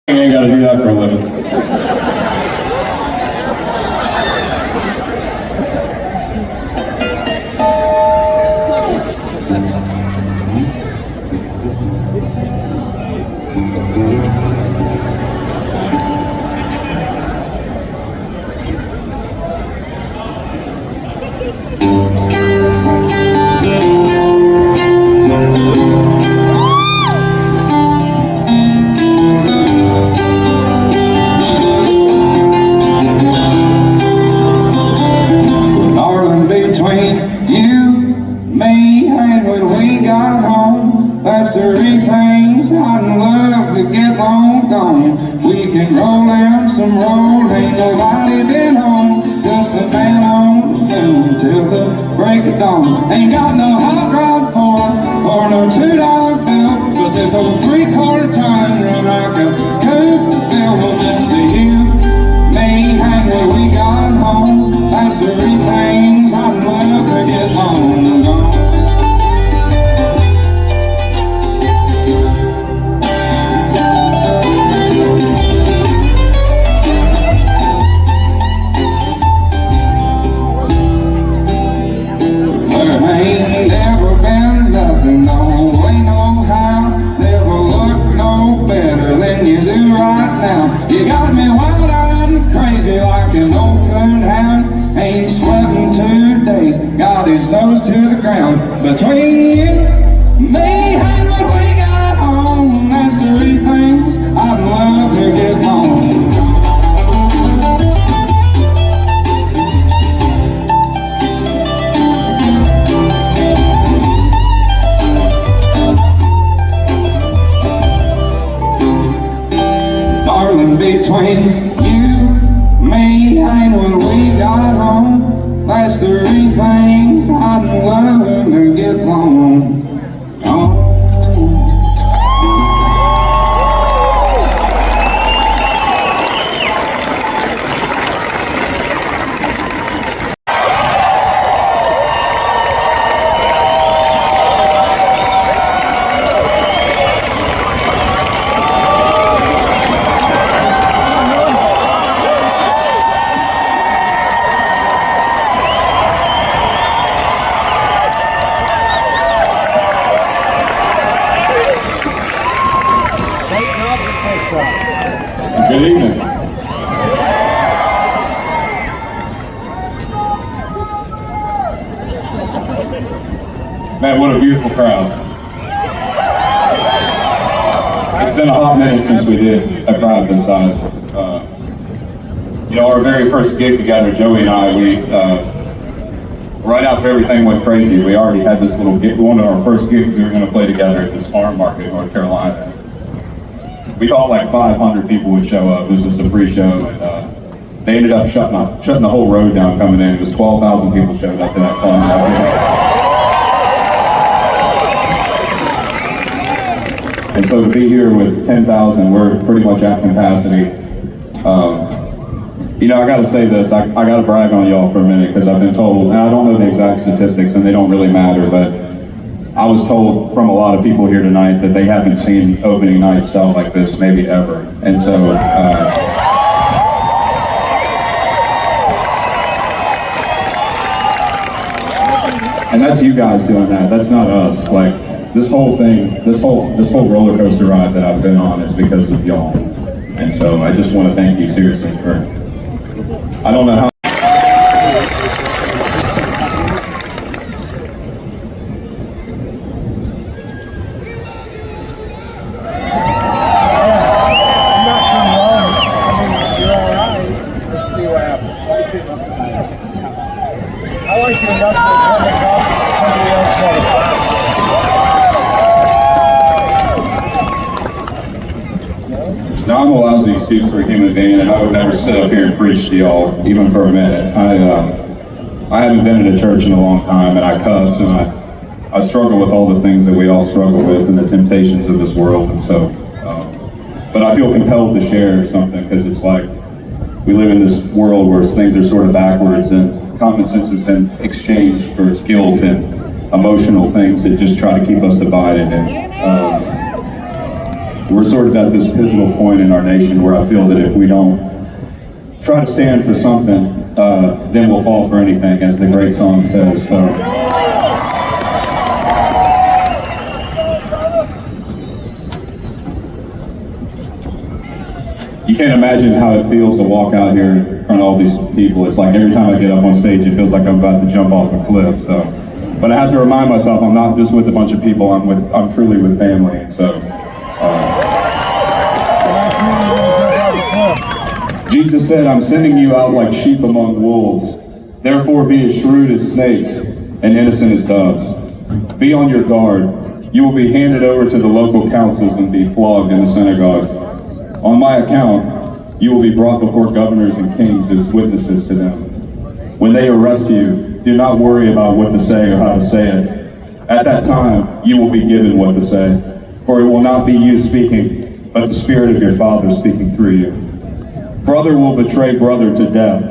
You ain't got to do that for a living. That's the three things I'd love to get long gone. We can roll down some road, ain't nobody been home. Just a man on the moon till the break of dawn. Ain't got no hot rod or no $2 bill, but this old 3/4 ton run like a coupe to build. Well, just to you, me, and what we got home. That's the three things I'd love to get long gone. You got me wild-eyed and crazy like an old coonhound. Ain't slept in 2 days, got his nose to the ground. Between you, me, and what we got on, that's the three things I'd love to get long. Between you, me, and what we got on, that's the three things I'd love to get long. Good evening. Man, what a beautiful crowd. It's been a hot minute since we did a crowd this size. Our very first gig together, Joey and I, right after everything went crazy, we already had this little gig, one of our first gigs we were going to play together at this farm market in North Carolina. We thought like 500 people would show up. It was just a free show, and they ended up shutting the whole road down coming in. It was 12,000 people showed up to that farm market. And so to be here with 10,000, we're pretty much at capacity. I got to say this. I got to brag on y'all for a minute because I've been told, and I don't know the exact statistics, and they don't really matter, but I was told from a lot of people here tonight that they haven't seen opening night sell like this maybe ever. And so, and that's you guys doing that. That's not us. Like this whole thing, this whole roller coaster ride that I've been on is because of y'all. And so I just want to thank you seriously for, I don't know how. Now, I'm a lousy excuse for a human being, and I would never sit up here and preach to y'all, even for a minute. I haven't been in a church in a long time, and I cuss, and I struggle with all the things that we all struggle with and the temptations of this world, and so, but I feel compelled to share something, because it's like, we live in this world where things are sort of backwards, and common sense has been exchanged for guilt and emotional things that just try to keep us divided, and We're sort of at this pivotal point in our nation where I feel that if we don't try to stand for something, then we'll fall for anything, as the great song says. So. You can't imagine how it feels to walk out here in front of all these people. It's like every time I get up on stage, it feels like I'm about to jump off a cliff. So, but I have to remind myself I'm not just with a bunch of people. I'm truly with family. And so, Jesus said, "I'm sending you out like sheep among wolves. Therefore, be as shrewd as snakes and innocent as doves. Be on your guard. You will be handed over to the local councils and be flogged in the synagogues. On my account, you will be brought before governors and kings as witnesses to them. When they arrest you, do not worry about what to say or how to say it. At that time, you will be given what to say, for it will not be you speaking, but the Spirit of your Father speaking through you. Brother will betray brother to death,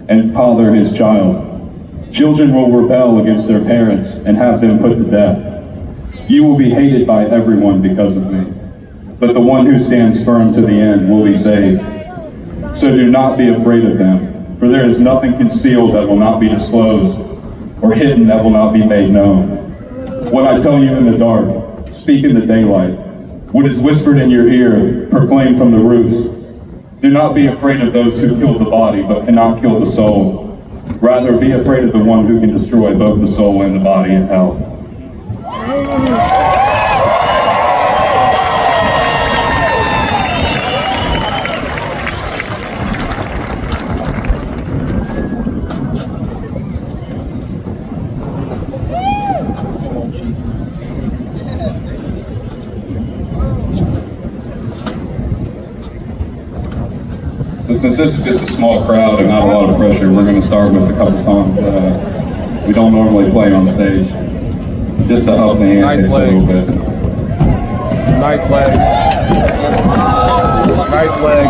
and father his child. Children will rebel against their parents and have them put to death. You will be hated by everyone because of me. But the one who stands firm to the end will be saved. So do not be afraid of them, for there is nothing concealed that will not be disclosed, or hidden that will not be made known. What I tell you in the dark, speak in the daylight. What is whispered in your ear, proclaim from the roofs. Do not be afraid of those who kill the body, but cannot kill the soul. Rather, be afraid of the one who can destroy both the soul and the body in hell." So since this is just a small crowd and not a lot of pressure, we're going to start with a couple songs that we don't normally play on stage, just to up the antics a little bit. Nice leg. Nice leg.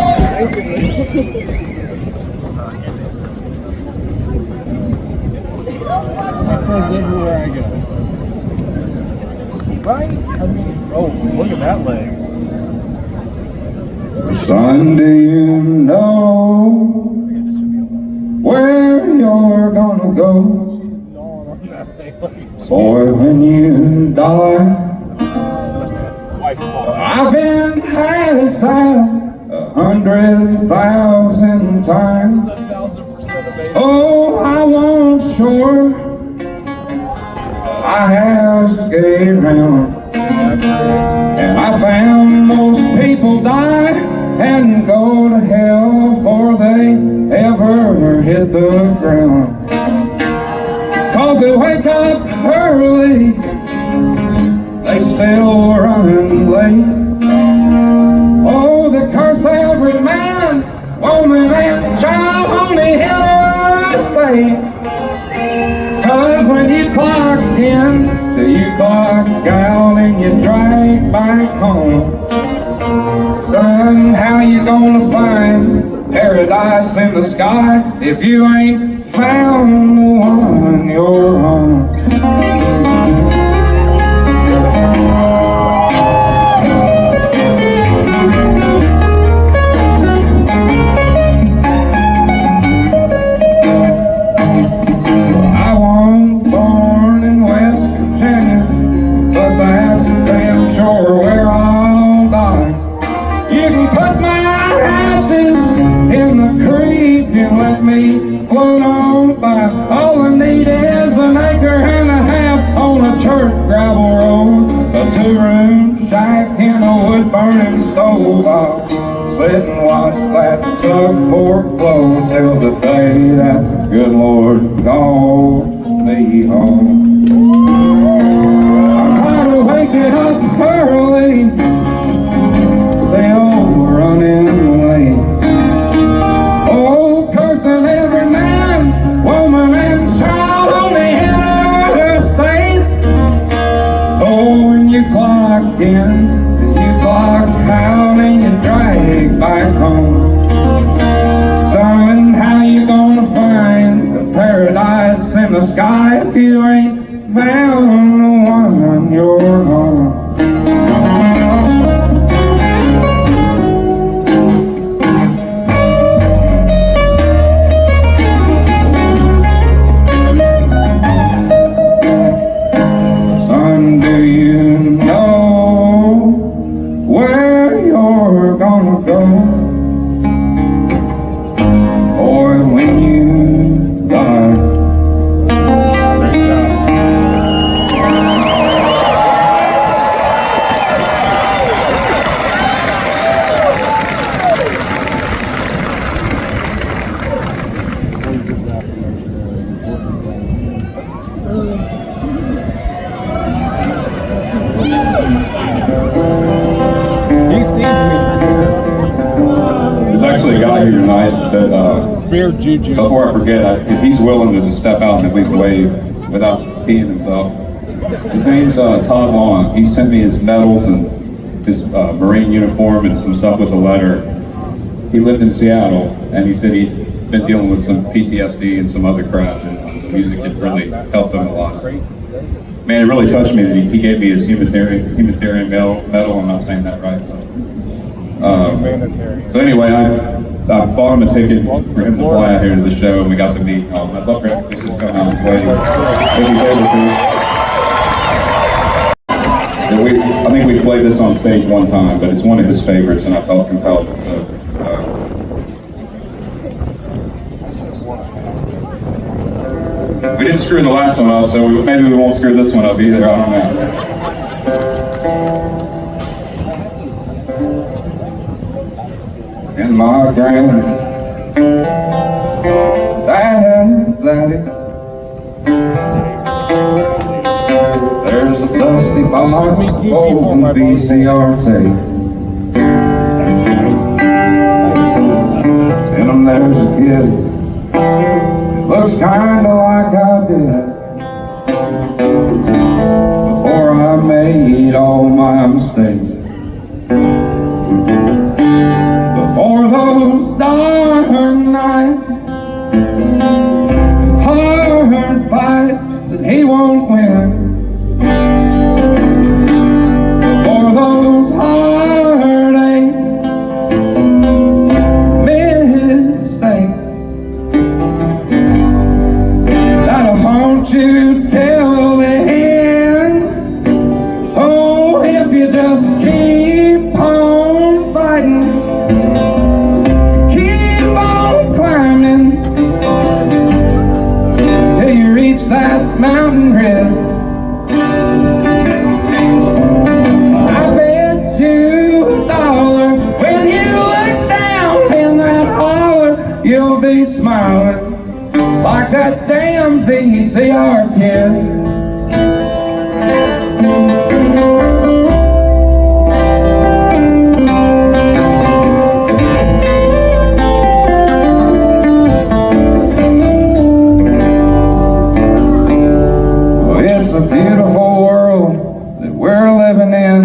My friends everywhere I go. Right? I mean, oh, look at that leg. Son, do you know where you're gonna go? Boy, when you die, I've been asked that 100,000 times. Oh, I won't sure. I asked around, and I found most people die and go to hell before they ever hit the ground. 'Cause they wake up early, they still run late. Oh, they curse every man, woman, and child on the interstate. 'Cause when you clock in, till you clock out and you drive back home. Son, how you gonna find paradise in the sky if you ain't found the one you're on? I wasn't born in West Virginia, but that's damn sure where I'll die. You can put my ashes in the creek and let me float on by. All I need is an acre and a half on a church gravel road, a two-room shack in a wood-burning stove. I'll sit and watch that tug fork flow till the day that the good Lord calls me home. I'm tired of waking up early, still running late. Oh, cursing every man, woman, and child on the interstate. Oh, when you clock in, till you clock out and you drag back home. Son, how you gonna find the paradise in the sky if you ain't found the one you're on? go. Boy, when you die, Great job. He sees me There's actually a guy here tonight that, for beer juju. before I forget, if he's willing to just step out and at least wave without peeing himself. His name's Todd Long. He sent me his medals and his Marine uniform and some stuff with the letter. He lived in Seattle, and he said he'd been dealing with some PTSD and some other crap, and music had really helped him a lot. Man, it really touched me that he gave me his humanitarian medal. I'm not saying that right. Humanitarian. So anyway, I bought him a ticket for him to fly out here to the show, and we got to meet. I'd love for him to just come out and play if he's able to. I think we played this on stage one time, but it's one of his favorites, and I felt compelled to. We didn't screw the last one up, so maybe we won't screw this one up either. I don't know. in my granddaddy. There's a dusty box of old VCR tape. In 'em there's a kid, looks kinda like I did before I made all my mistakes. Before those dark nights and hard fights that he won't win. Before those heartaches, mistakes that'll haunt you till the end. Oh, if you just keep on fighting, keep on climbing till you reach that mountain ridge. I bet you $1 when you look down in that holler, you'll be smiling like that damn VCR kid. Well, it's a beautiful world that we're living in,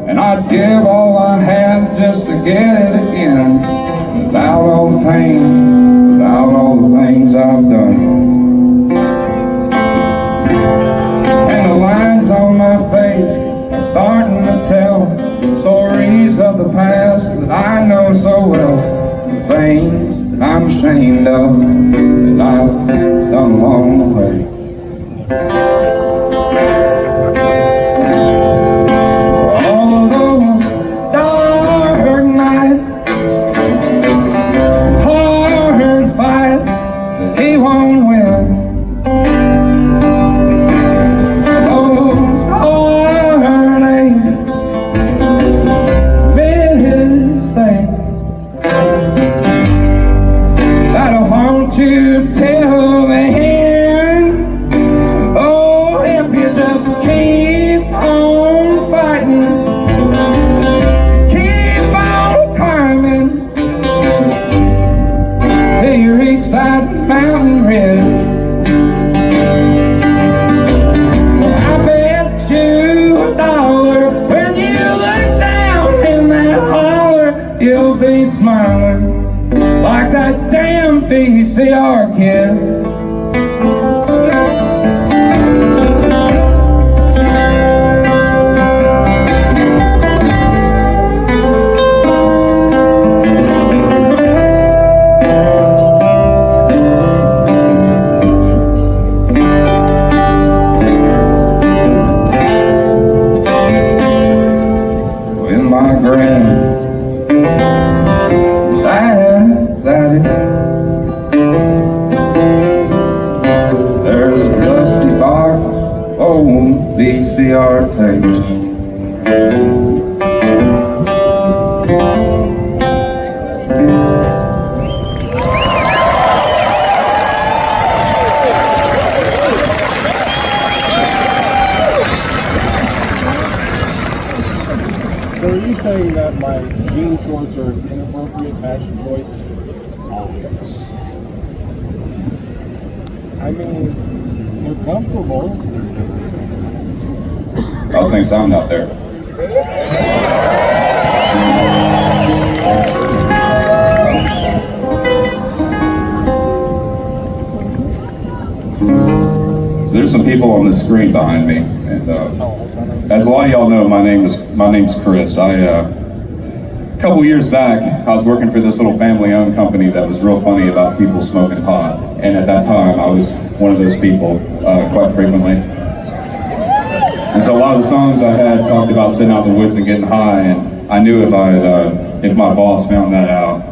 and I'd give all I have just to get it again. Without all the pain, without all the things I've done. And the lines on my face are starting to tell stories of the past that I know so well. The things that I'm ashamed of that I've done along the way. All of those dark nights, hard fight that he won't win. Those heartaches, mistakes that'll haunt you till the end. Oh, if you just keep on fighting, keep on climbing till you reach that mountain ridge. I bet you $1 when you look down in that holler, you'll be smiling like that damn VCR kid. In my granddaddy. see our taste. So are you saying that my jean shorts are an inappropriate fashion choice? I mean, they're comfortable. I'll sing sound out there. So there's some people on the screen behind me, and as a lot of y'all know, my name's Chris. A couple years back, I was working for this little family-owned company that was real funny about people smoking pot, and at that time, I was one of those people quite frequently. And so a lot of the songs I had talked about sitting out in the woods and getting high, and I knew if my boss found that out,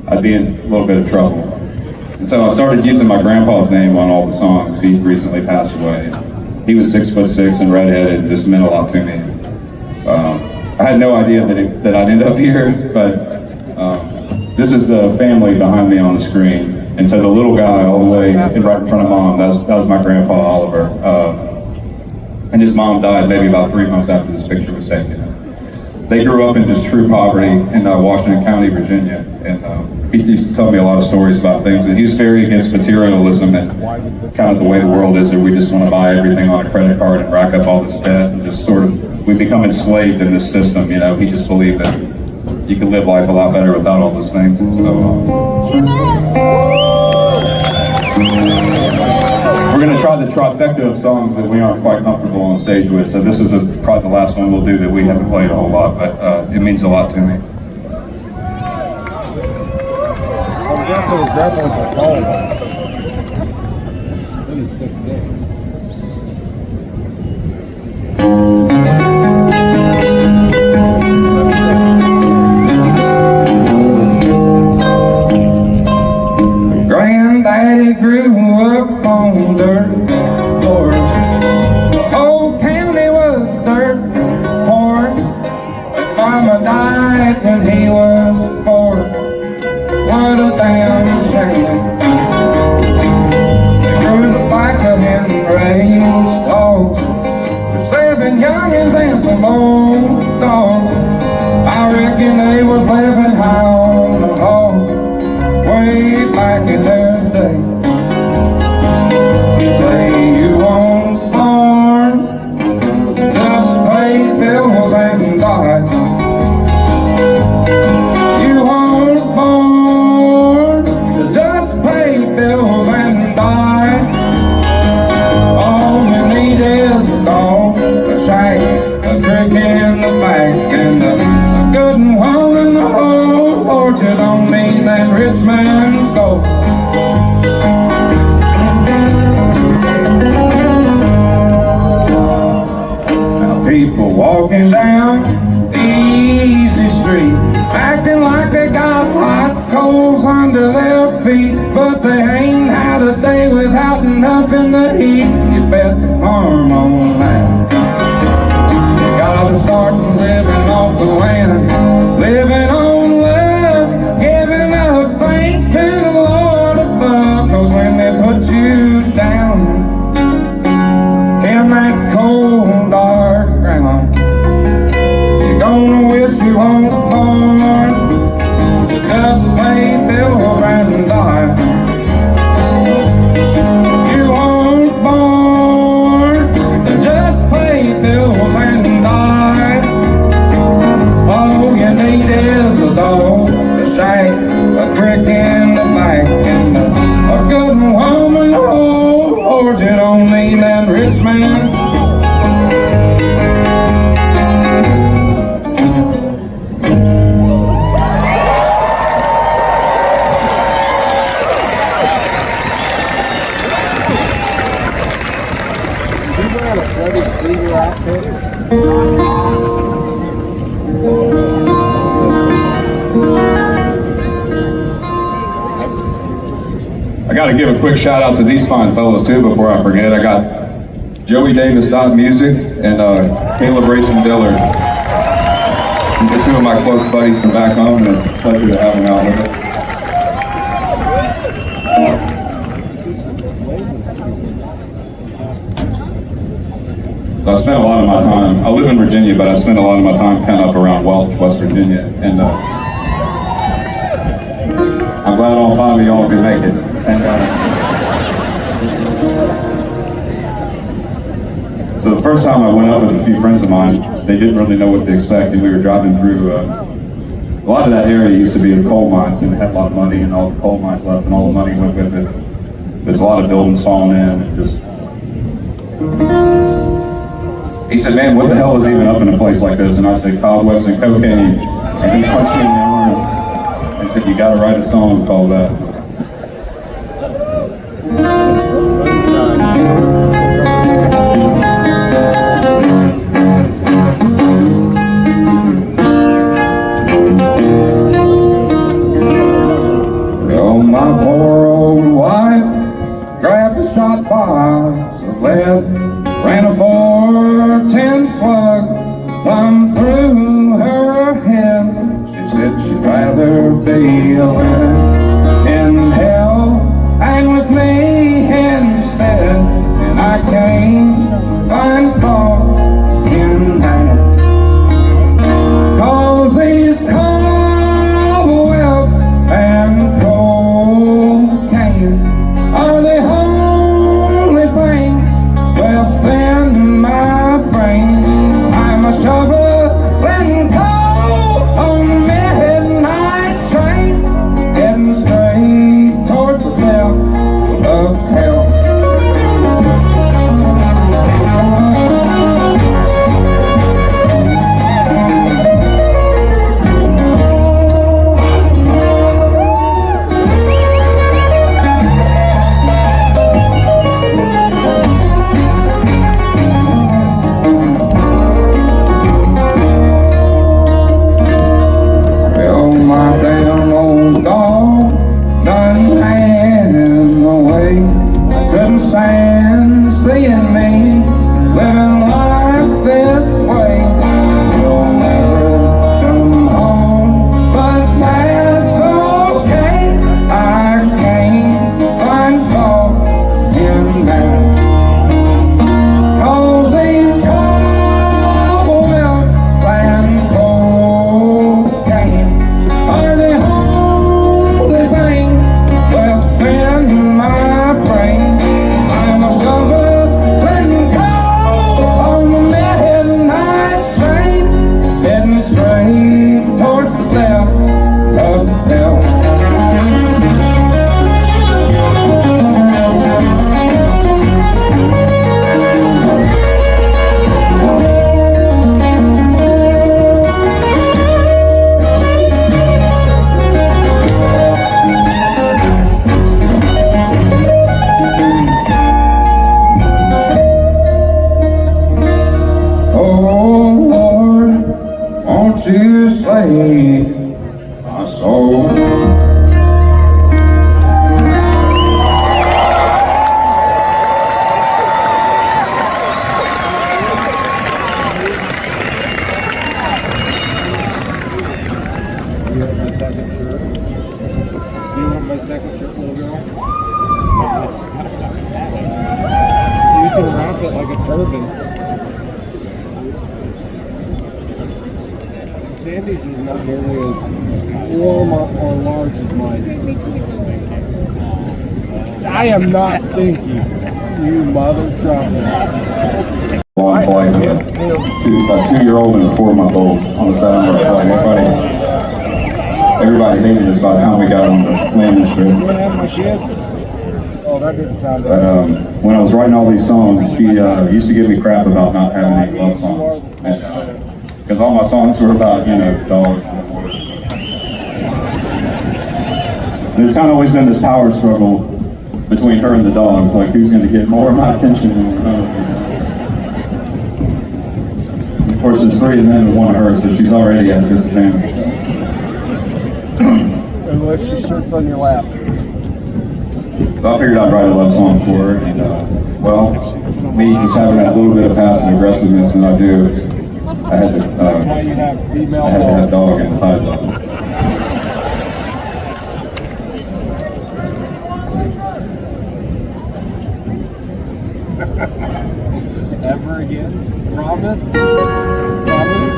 I'd be in a little bit of trouble. And so I started using my grandpa's name on all the songs. He recently passed away. He was 6'6" and redheaded, and just meant a lot to me. I had no idea that I'd end up here, but this is the family behind me on the screen. And so the little guy all the way right in front of Mom, that was my grandpa, Oliver. And his mom died maybe about 3 months after this picture was taken. They grew up in just true poverty in Washington County, Virginia. And he used to tell me a lot of stories about things. And he's very against materialism and kind of the way the world is, that we just want to buy everything on a credit card and rack up all this debt and just sort of, we become enslaved in this system. You know, he just believed that you could live life a lot better without all those things. So we're going to try the trifecta of songs that we aren't quite comfortable on stage with. So this is probably the last one we'll do that we haven't played a whole lot, but it means a lot to me. Grandpa's tall. He's 6'6". Granddaddy grew up on dirt floors. Whole county was dirt poor. Mama died when he was 4. What a damn shame. They grew the back of him and raised dogs with 7 youngins and some old dogs. I reckon they was living high on the hog way back in their day. You say you weren't born just to pay bills and die. You weren't born to just pay bills and die. All you need is a dog, a shack, a trick in the back, and a good home in the whole orchard. Don't need that rich man's gold. Now people walking down the easy street, acting like they got hot coals under their feet, but they ain't had a day without nothing to eat. You bet the farm on that. You gotta start living off the land, living on love, giving up thanks to the Lord above. 'Cause when they put you down in that cold dark ground, you're gonna wish you weren't born just to pay bills and die. You weren't born to just pay bills and die. All you need is a dog, a shack, a crick in the back, and a good woman. Oh, Lord, you don't need that rich man. You wearing a Freddy Krueger outfit? I got to give a quick shout out to these fine fellows too before I forget. I got Joey Davis Music, and Caleb Rayson Dillard. These are two of my close buddies from back home, and it's a pleasure to have them out with it. So I spent a lot of my time, I live in Virginia, but I spent a lot of my time kind of up around Welch, West Virginia, and I'm glad all 5 of y'all could make it. And, so the first time I went up with a few friends of mine, they didn't really know what to expect, and we were driving through, a lot of that area used to be in coal mines, and it had a lot of money, and all the coal mines left, and all the money went with it. There's a lot of buildings falling in, and just... He said, man, what the hell is even up in a place like this? And I said, cobwebs and cocaine. And he punched me in the arm. He said, you gotta write a song called that. Well, my poor old wife grabbed a shot box of lead, ran a 410 slug plumb through her head. She said she'd rather be alive in hell and with me instead. And I can't find fault in that, 'cause these cobwebs and cocaine are the only things left in my brain. I'm a shoveling coal on the midnight train, heading straight towards the depths of hell. Stand seeing me living life this way. You'll never come home, but that's okay. I can't find fault in that, 'cause these cobwebs and cocaine are the only thing left in my brain. To save my soul. You want my second shirt? You want my second shirt, little girl? You can wrap it like a turban. Sandy's is not nearly as warm or large as mine. I am not stinky, you mother trucker. Long flights, a 2-year-old and a 4-month-old on the 7-hour flight. Everybody hated us by the time we got on the landing strip. You want to have my shit? Oh, that didn't sound But bad. when I was writing all these songs, she used to give me crap about not having any love songs. Because all my songs were about, you know, dogs. There's kind of always been this power struggle between her and the dogs, like who's going to get more of my attention than her. Of course, there's 3 of them and 1 of her, so she's already at a disadvantage. Unless she sits on your lap. So I figured I'd write a love song for her, and well, me just having that little bit of passive aggressiveness than I do. I had to have dog in the title. Ever again? Promise? Promise?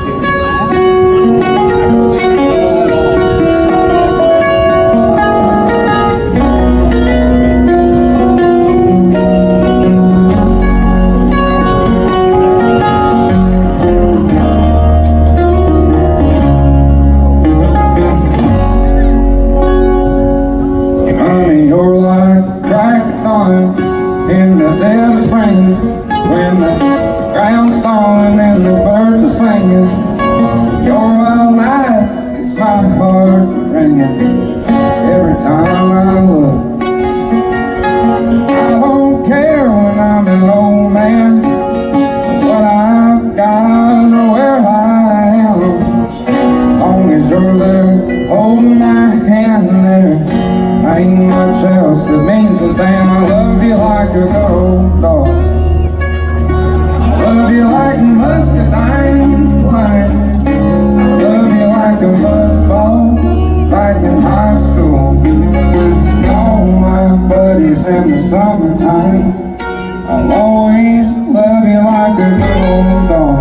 Honey, you're like the crack of dawn in the dead of spring, when the ground's thawing and the birds are singing. Your wild light is my heart ringing every time I look. I don't care when I'm an old man, but I've gotta where I am. Long as you're there holding my hand there, ain't much else that means a damn. I love you like a gold dog. I love you like muscadine wine. I love you like a football back in high school. All my buddies in the summertime, I'll always love you like a gold dog.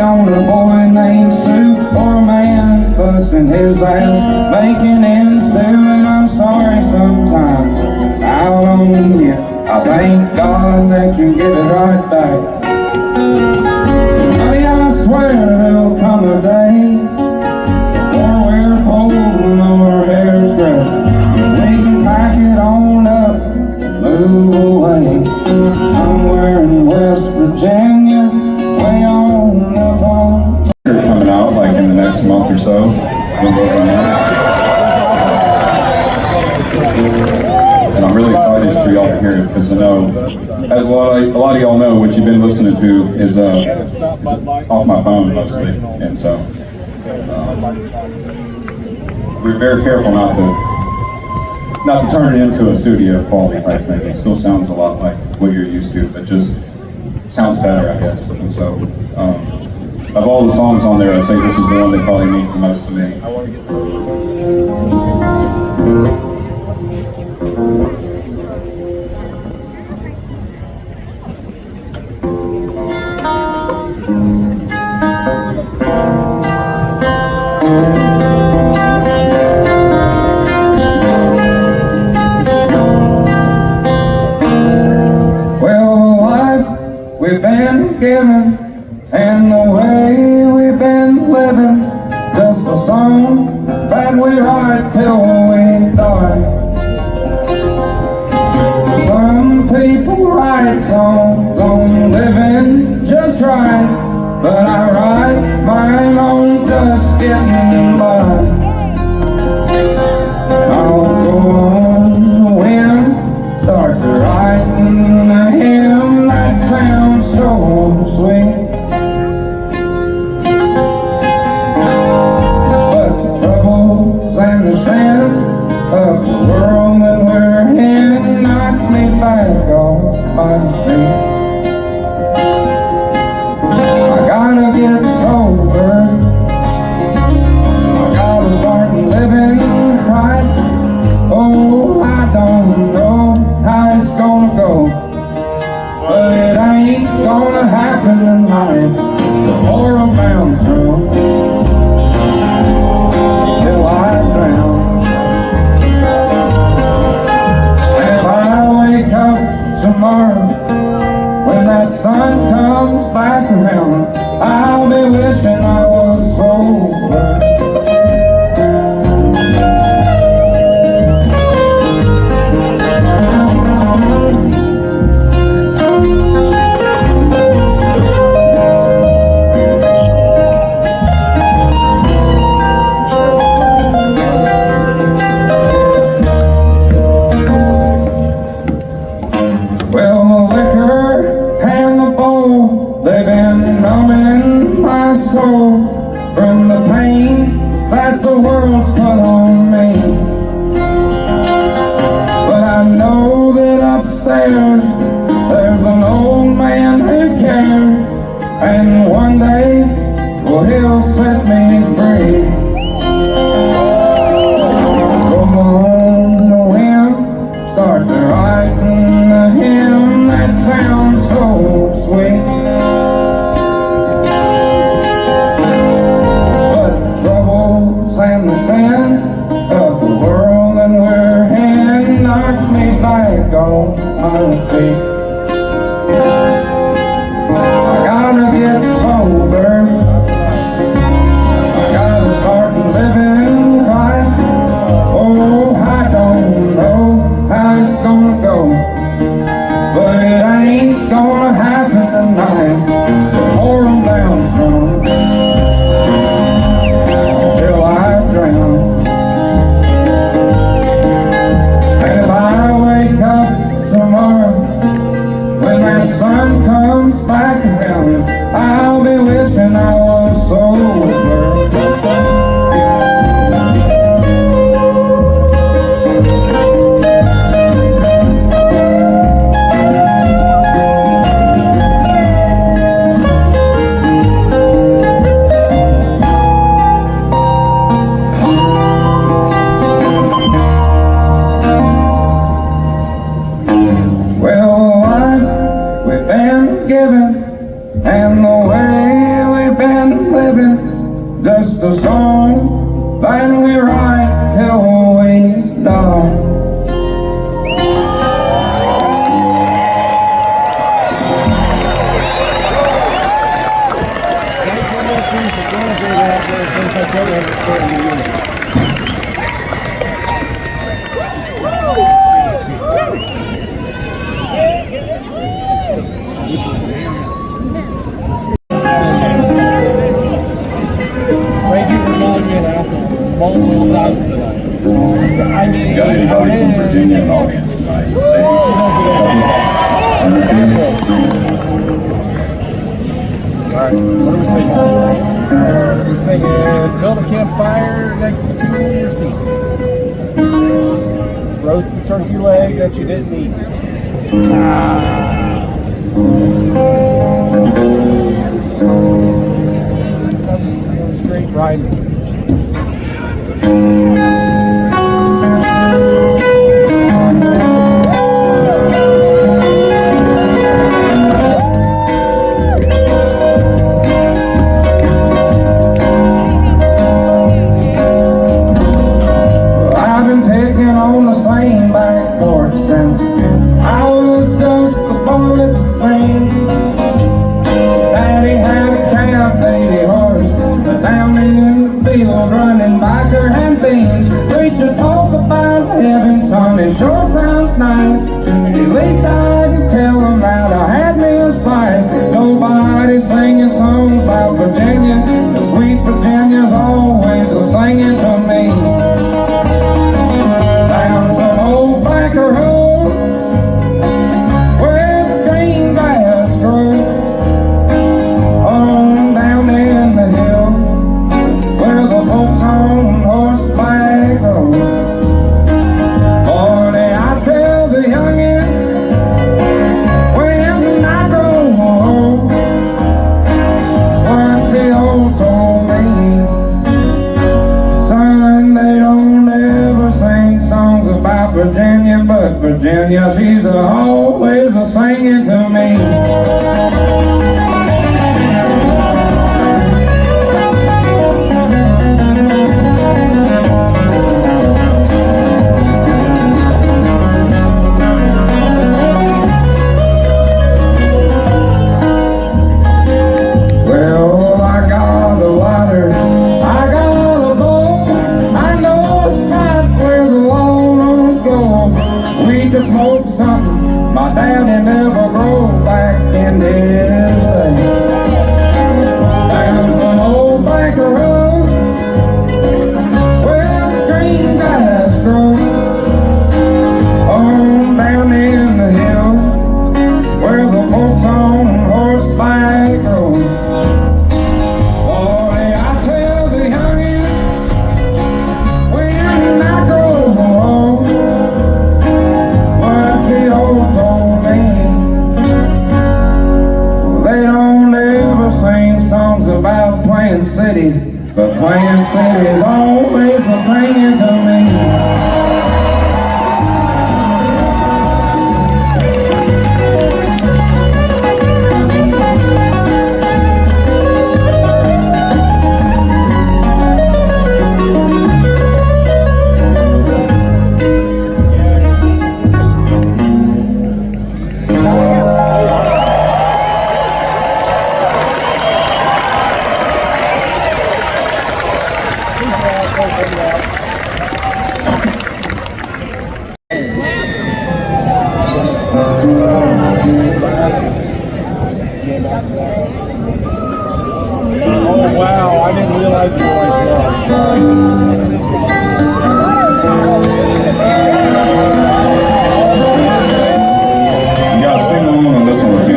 On a boy named Superman, busting his ass, making ends do, and I'm sorry sometimes out on you. I thank God that you get it right back. Honey, I swear there'll come a day before we're holding our hair's gray. We can pack it on up, move away somewhere in West Virginia, way on the phone. Coming out like in the next month or so. And I'm really excited for y'all to hear it, because I know, as a lot of y'all know, what you've been listening to is off my phone mostly, and so we're very careful not to turn it into a studio quality type thing. It still sounds a lot like what you're used to, but just sounds better, I guess. And so, of all the songs on there, I'd say this is the one that probably means the most to me. Well, the life we've been given and the way we've been living, just a song that we write till we die. Some people write songs on living just right, but I write mine on just getting by. I'll go on the wind, start writing a hymn that sounds so sweet. And the sin of the world that we're in knocked me back off my feet. I gotta get sober, I gotta start living right. Oh, I don't know how it's gonna go, but it ain't gonna happen tonight. So pour 'em down through till I drown. And if I wake up tomorrow, when that sun comes back around, I'll be wishing I was sober. will set me free. Come on, the wind, start to writing a hymn that sounds so sweet. But the troubles and the sin of the world and we're in knock me back on my feet. I gotta get sober, I gotta start living right. Oh, I don't know how it's gonna go, but it ain't gonna happen tonight. So pour 'em down strong till I drown. And if I wake up tomorrow when that sun comes back around, I'll be wishing I was sober. Well, life we've been given, and the way we've been living, just a song that we write till we die. Thank you for calling me an asshole multiple times tonight. I mean, Got anybody from Virginia in the audience tonight? Number two. Alright, what are we singing? We're singing Build a Campfire Next to Your Seat. Roast the turkey leg that you didn't eat. That was great riding. I've been picking on the same back porch since I was just a bullet's train. Daddy had a cab, 80 horse, but down in the field running biker and beans. Preacher talk about heaven, son, it sure sounds nice. At least I could tell him that I had me a spice. Nobody singing songs about Virginia, the sweet Virginia's always a singing to me. Down some old backer road where the green grass grows, on down in the hill where the folks on horseback go. Morning I tell the youngin' when I go home, Plant City, but Plant City is always singing to me. Oh wow, I didn't realize you were like You gotta sing along and listen with me.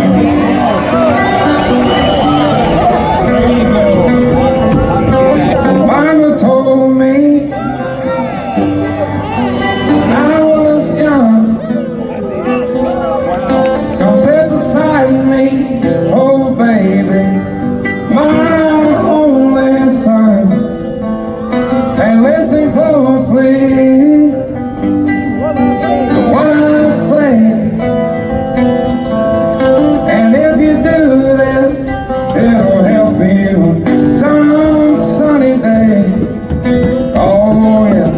Mama told me when I was young, come sit beside me, oh baby, my only son, and listen closely to what I say. And if you do this, it'll help you some sunny day. Oh yeah.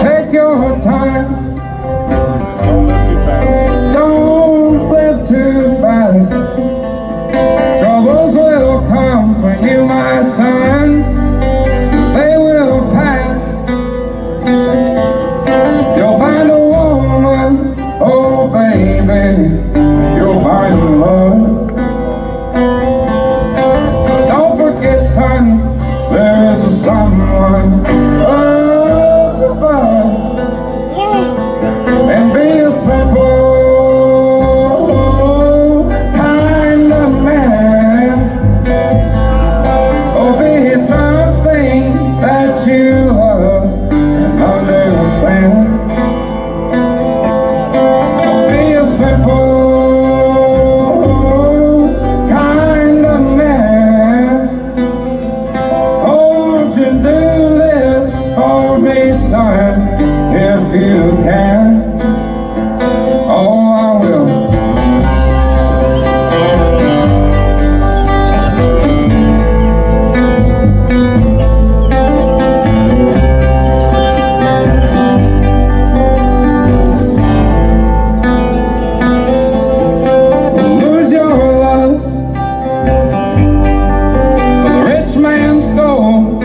Take your time, don't live too fast. Troubles will come for you, my son. They will pass. You'll find a woman, oh baby, you'll find love. Don't forget, son, there's a someone up above. And be a simple kind of man. Or be something that you love and understand. Be a simple kind of man. Oh, won't you do this for me, son, if you can? Oh, I will. Lose your love for the rich man's gold.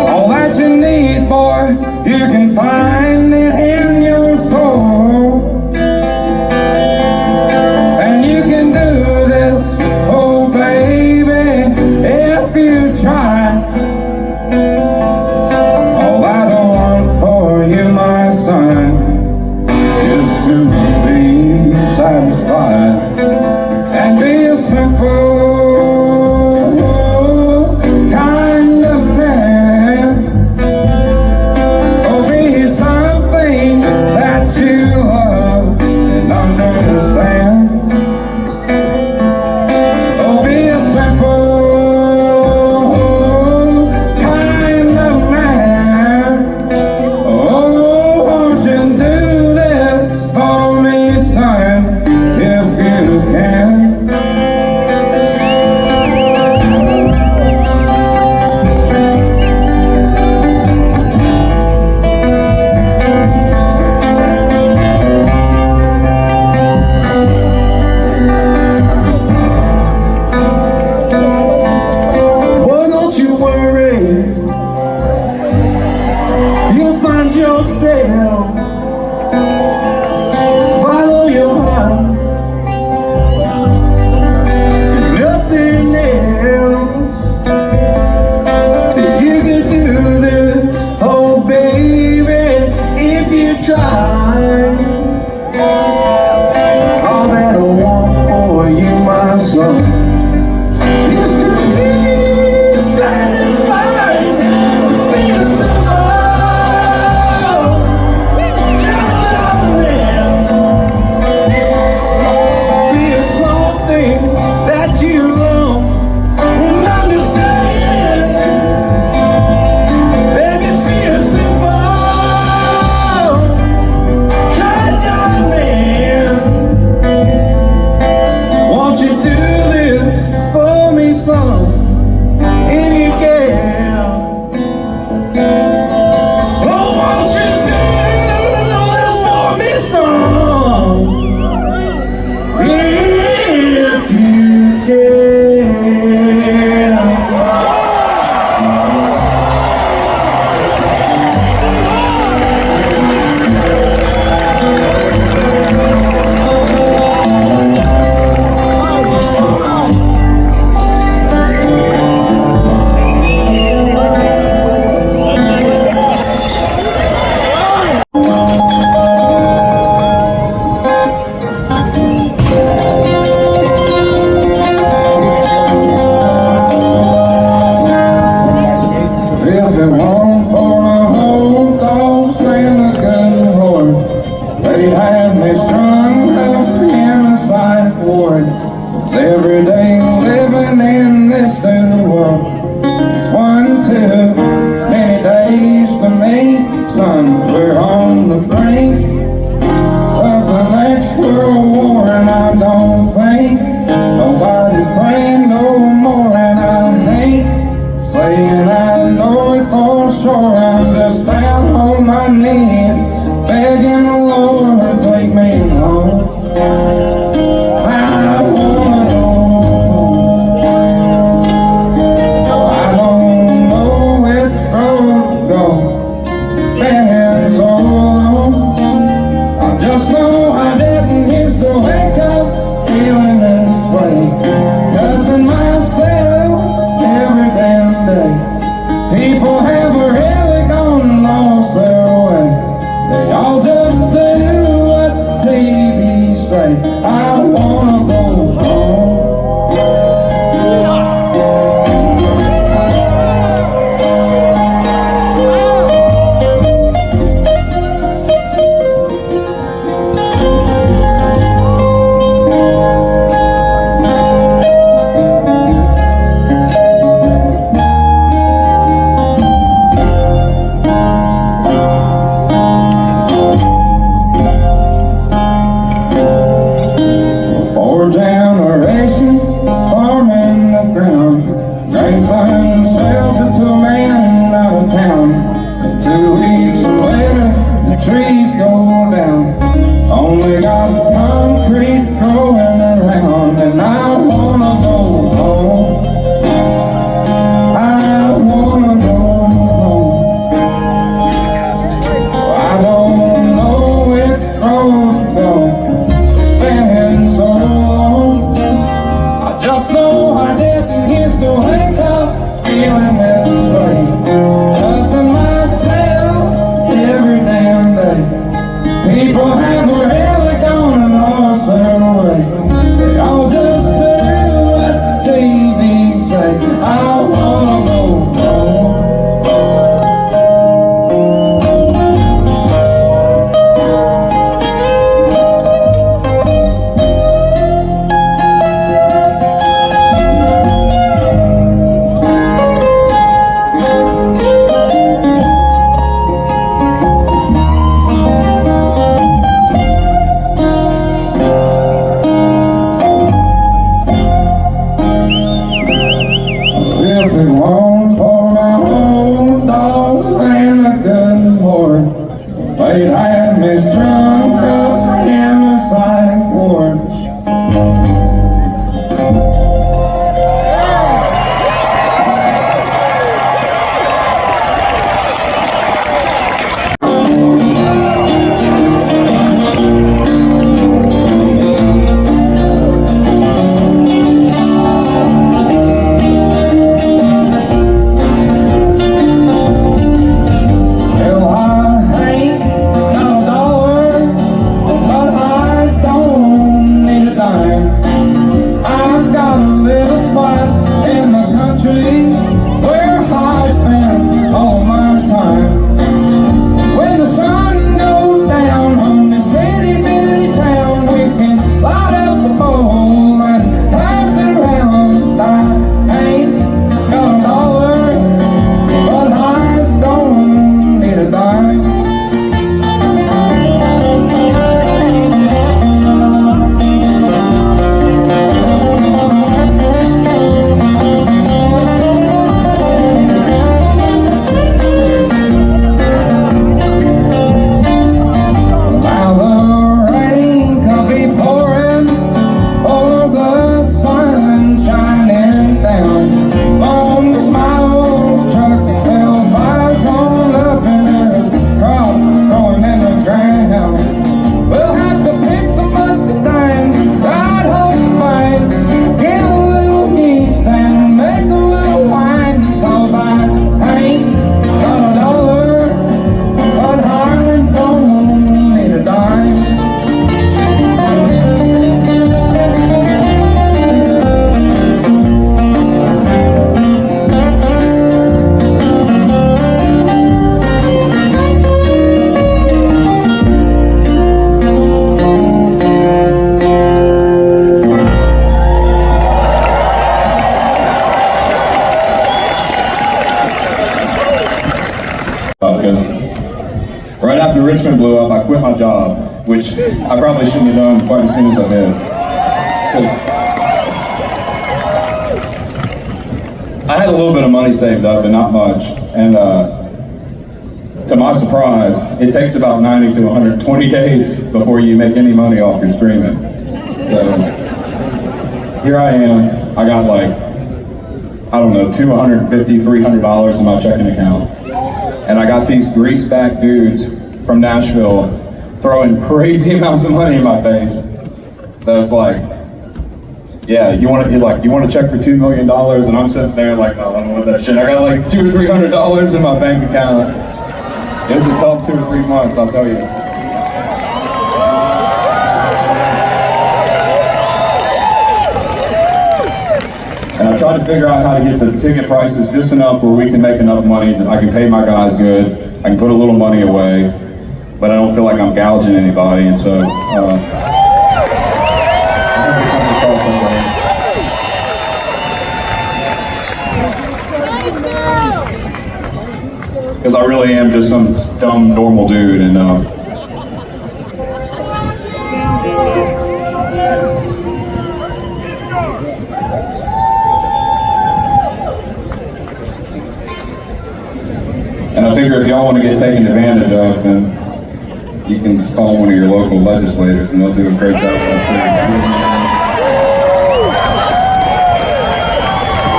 All that you need, boy, you can find it in your soul. And you can do this, oh baby, if you try. All I want for you, my son, is to be satisfied and be a simple kind of man. Or be something that you love and understand. Or be a simple kind of man. Oh, won't you do this for me, son, if you can? Richmond blew up, I quit my job, which I probably shouldn't have done quite as soon as I did. 'Cause I had a little bit of money saved up, but not much. And to my surprise, it takes about 90 to 120 days before you make any money off your streaming. So here I am. I got like, I don't know, $250, $300 in my checking account. And I got these greaseback dudes from Nashville throwing crazy amounts of money in my face. So it's like, yeah, you want to check for $2 million, and I'm sitting there like, no, I don't want that shit. I got like $200 or $300 in my bank account. It was a tough 2 or 3 months, I'll tell you. And I tried to figure out how to get the ticket prices just enough where we can make enough money that I can pay my guys good. I can put a little money away, but I don't feel like I'm gouging anybody, and so. Because I really am just some dumb, normal dude, and I figure if y'all want to get taken advantage of, then you can just call one of your local legislators, and they'll do a great job out there.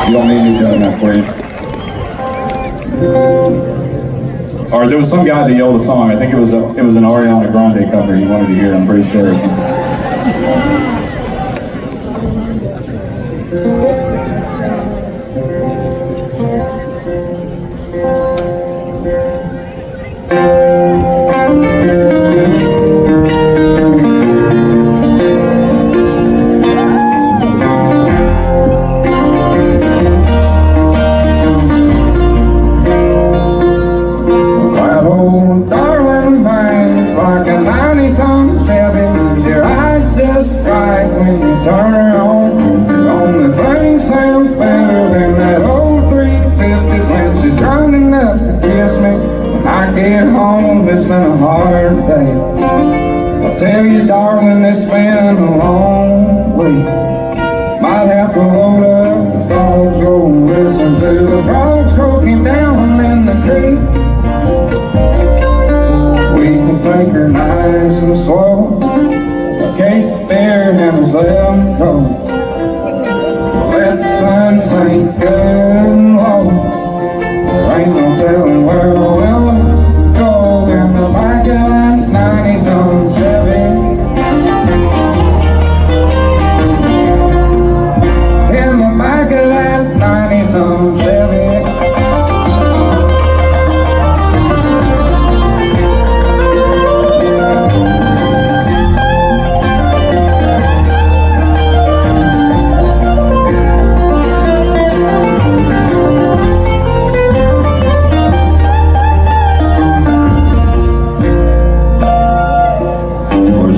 You don't need me doing that for you. Or there was some guy that yelled a song. I think it was an Ariana Grande cover he wanted to hear. I'm pretty sure or something. Turn her on. The only thing sounds better than that old 350 when she's running up to kiss me. When I get home, it's been a hard day. I'll tell you, darling, it's been a long week. Might have to load up the dogs, go and listen to the frogs croaking down in the creek. We can take her nice and slow. A case of beer and a 7 coat. Let the sun sink good and low. There ain't no telling where we'll go in the back of that 90-some Chevy. In the back of that 90-some Chevy.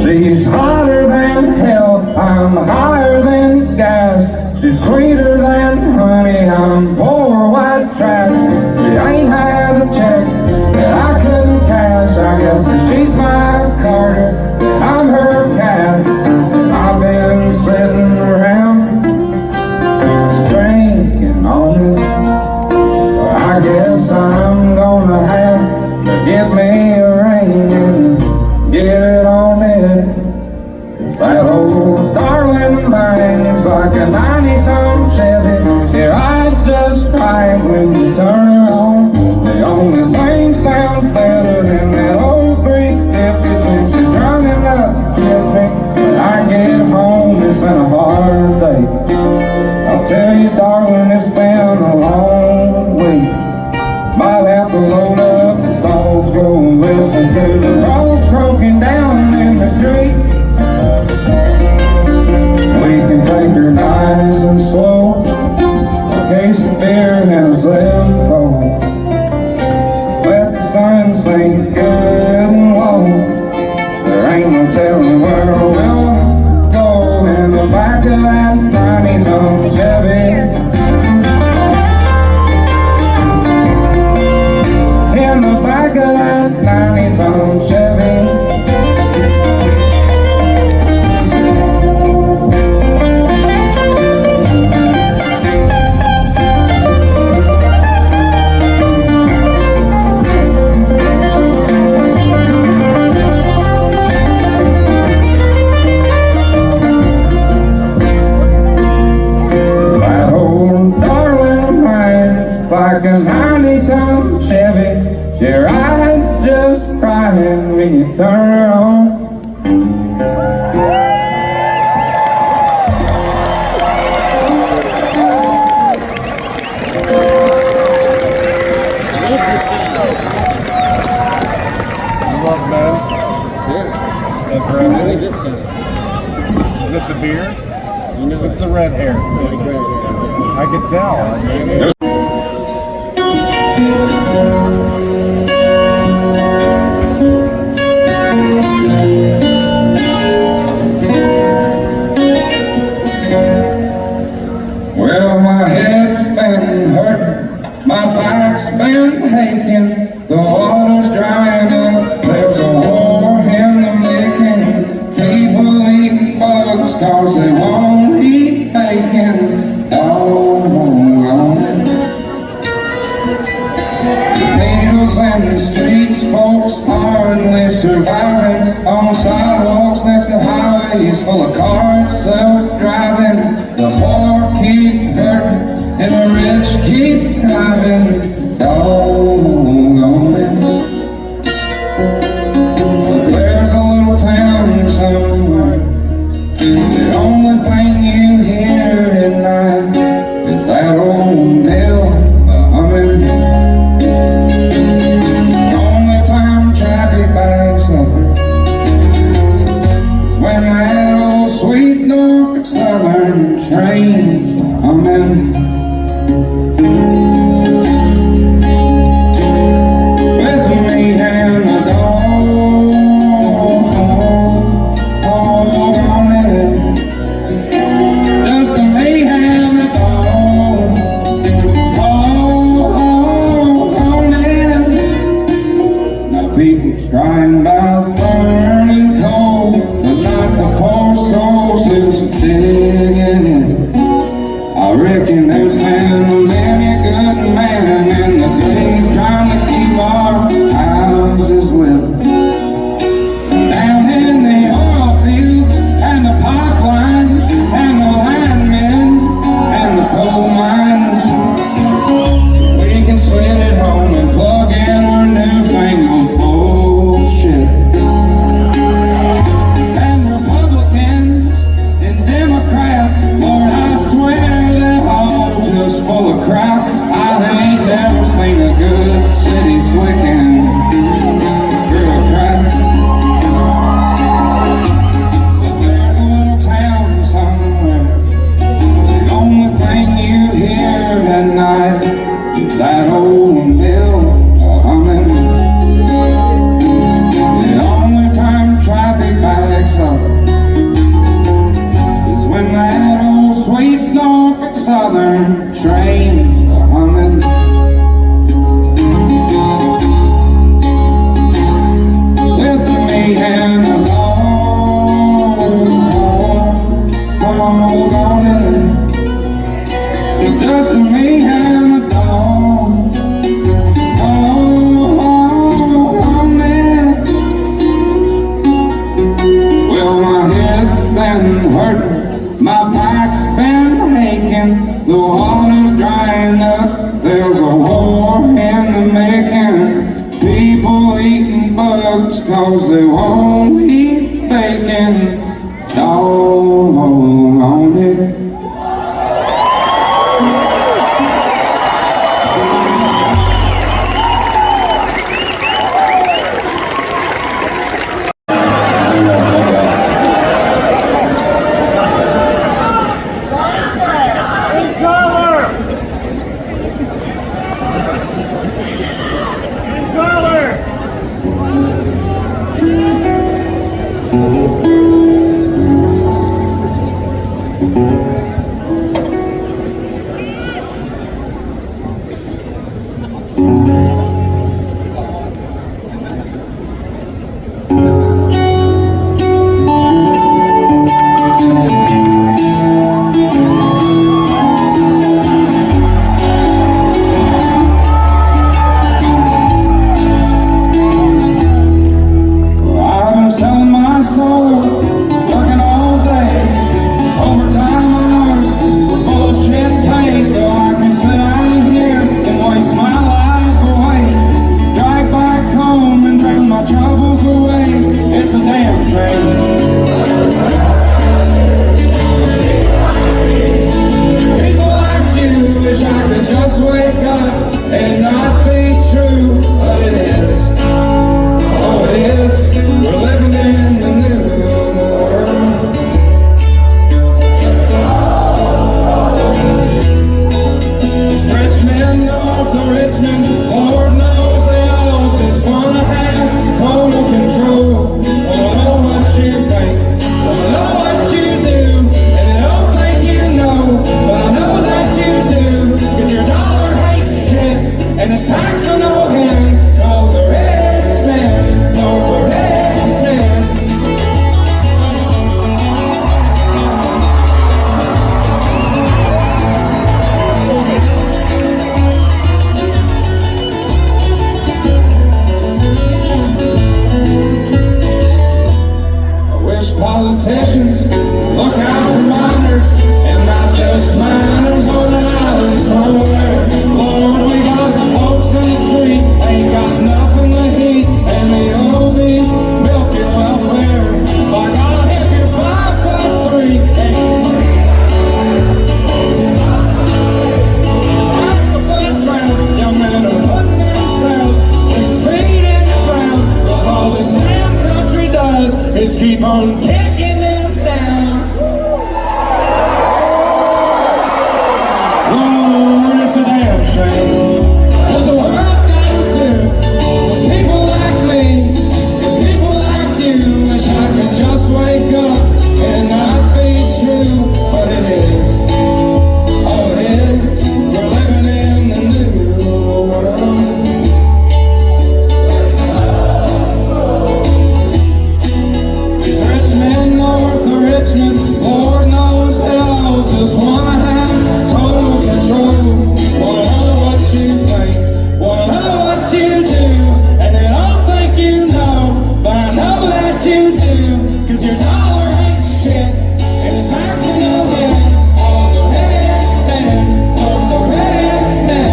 She's hotter than hell, I'm higher than gas. She's sweeter than honey, I'm poor white trash. She ain't had a check that I couldn't cash. I guess that she's my Carter, I'm her cat. I've been sitting around drinking on it. I guess I'm gonna have to get me a ring and get it on it. That old darling bangs like a 90-some Chevy. She rides just right when you turn her on. The only thing sounds better than that old 350 when she's running up to kiss me. When I get home, it's been a hard day. I'll tell you, darling, it's been a long week. Might have to load up the dogs, go and listen to the frogs croaking down in the creek. We can take her nice and slow. A case of beer and a 7 coat. Let the sun sink good and low. There ain't no telling where we'll go in the back of that 90-some Chevy. In the back of that 90-some Chevy. turn her on. You love it, man? Interesting. Is it the beer? It's the red hair. I can tell. Well, my head's been hurting, my back's been aching, the water's drying up, there's a war in the making, people eating bugs cause they won't eat bacon, doggone it. Needles in the streets, folks hardly surviving, on sidewalks next to highways full of cars self-driving, the poor keep hurting and the rich keep thriving, doggone it. But there's a little town somewhere, the only thing you hear at night is that old mill humming. The only time traffic backs up is when that old sweet Norfolk Southern train's humming. With me and the dog on it, just me and the dog on it. Now people's crying about burning coal, but not the poor souls who's digging it. I reckon there's been many good men in the grave trying to keep our houses lit. Down in the oil fields and the pipelines and the landmen and the coal mines, so we can sit at home and plug in our newfangled bullshit. And Republicans and Democrats, Lord, I swear they're all just full of crap. I ain't never seen a good city slicking bureaucrats. But there's a little town somewhere, the only thing you hear at night is that old mill humming. The only time traffic backs up is when that old sweet Norfolk Southern train's humming. With me and the dog on it, just me and the dog on it. Well, my head's been hurting, my back's been aching, the water's drying up, there's a war in the making, people eating bugs cause they won't eat bacon, doggone it. I've been selling my soul, working all day, overtime just wanna have total control. Wanna know what you think, wanna know what you do. And they don't think you know, but I know that you do. Cause your dollar ain't shit, and it's passing the wind. Oh, the redneck, oh, the redneck.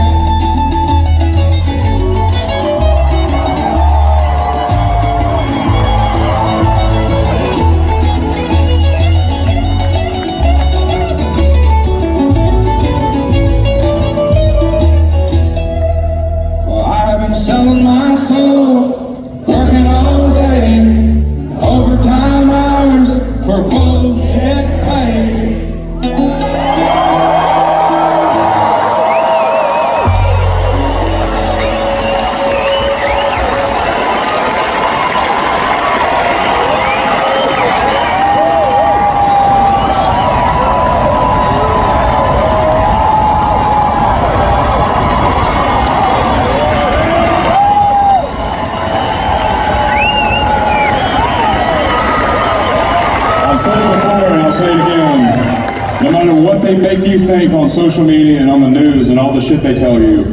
Well, I've been selling my soul, working all day, overtime hours for bullshit pay. I've said it before and I'll say it again. No matter what they make you think on social media and on the news and all the shit they tell you,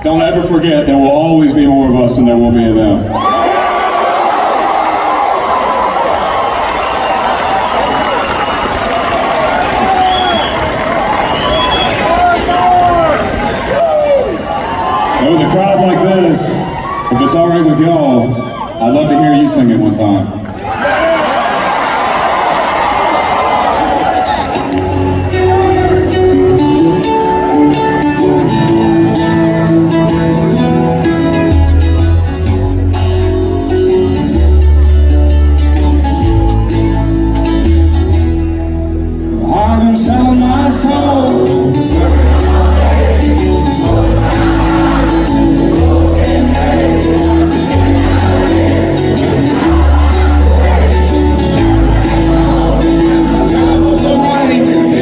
don't ever forget there will always be more of us than there will be of them. And with a crowd like this, if it's alright with y'all, I'd love to hear you sing it one time. I've been selling my soul.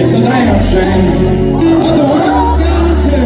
It's a damn shame, but the world's got to.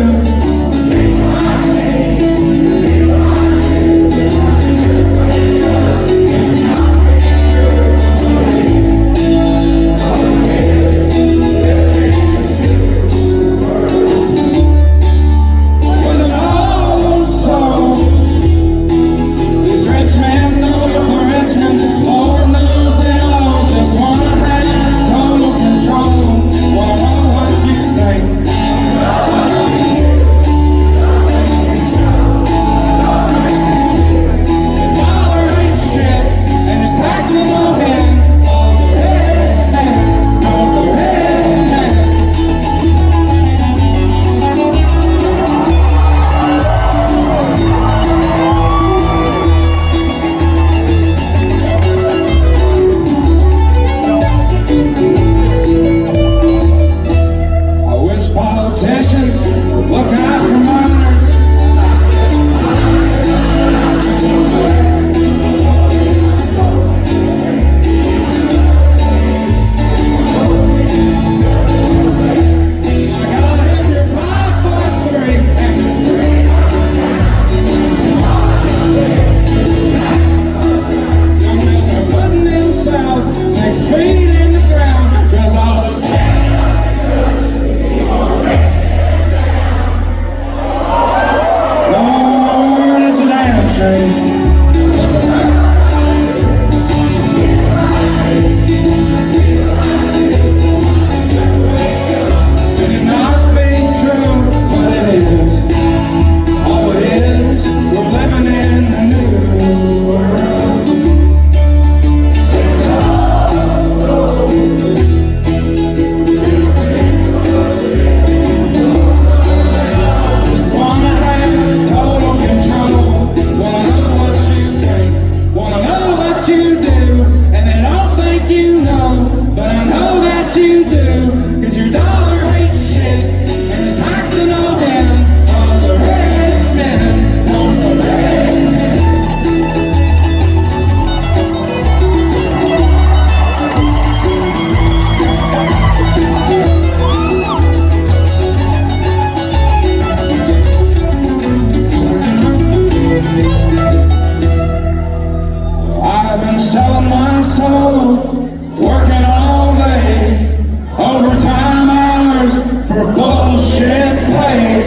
for bullshit play.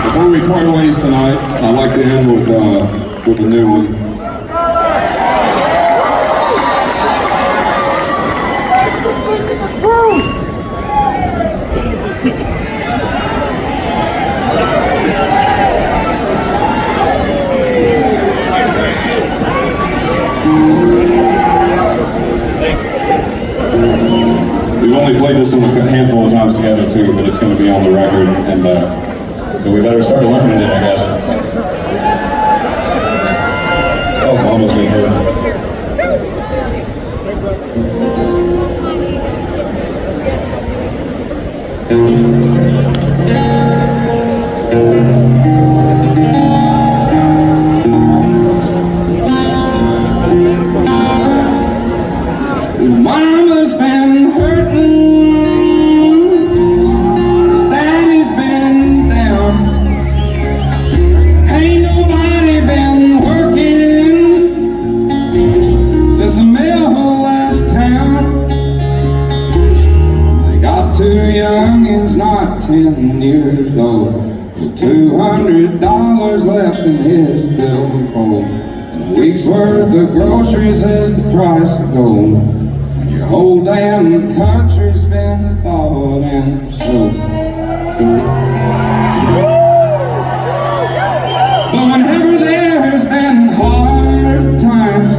Before we part ways tonight, I'd like to end with a new one. We've only played this a handful of times together too, but it's going to be on the record, and so we better start learning it, I guess. It's called Mama's Been Hurt. Mama's been hurting, Daddy's been down. Ain't nobody been working since the mill left town. They got two youngins, not 10 years old, with $200 left in his billfold. And a week's worth of groceries is the price of gold. Your whole damn country's been bought and sold. But whenever there's been hard times,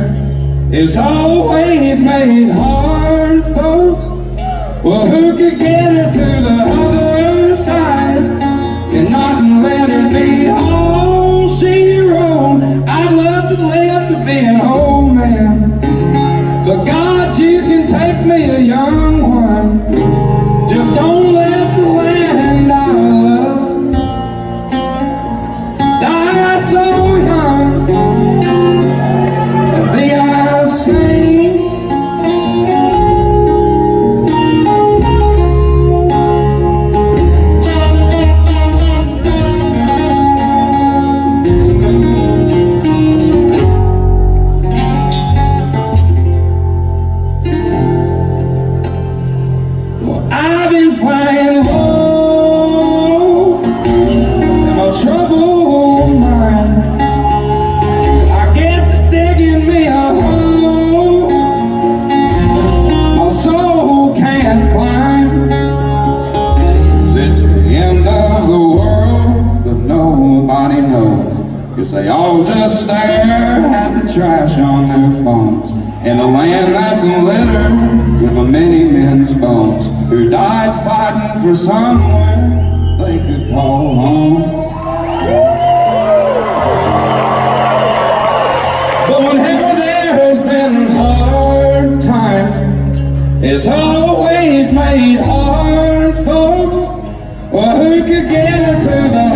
it's always made hard, folks. Well, who could get her to the other side and not let her be all she wrote? I'd love to live to be an old man, but God, you can take me a young one. Just don't let the land I love die so young. And be I sing. I've been flying low in my troubled mind. I get to digging me a hole my soul can't climb. 'Cause it's the end of the world, but nobody knows. 'Cause they all just stare at the trash on their phones, in a land that's littered with many men's bones who died fighting for somewhere they could call home. But whenever there's been hard time, it's always made hard, folks. Well, who could get her to the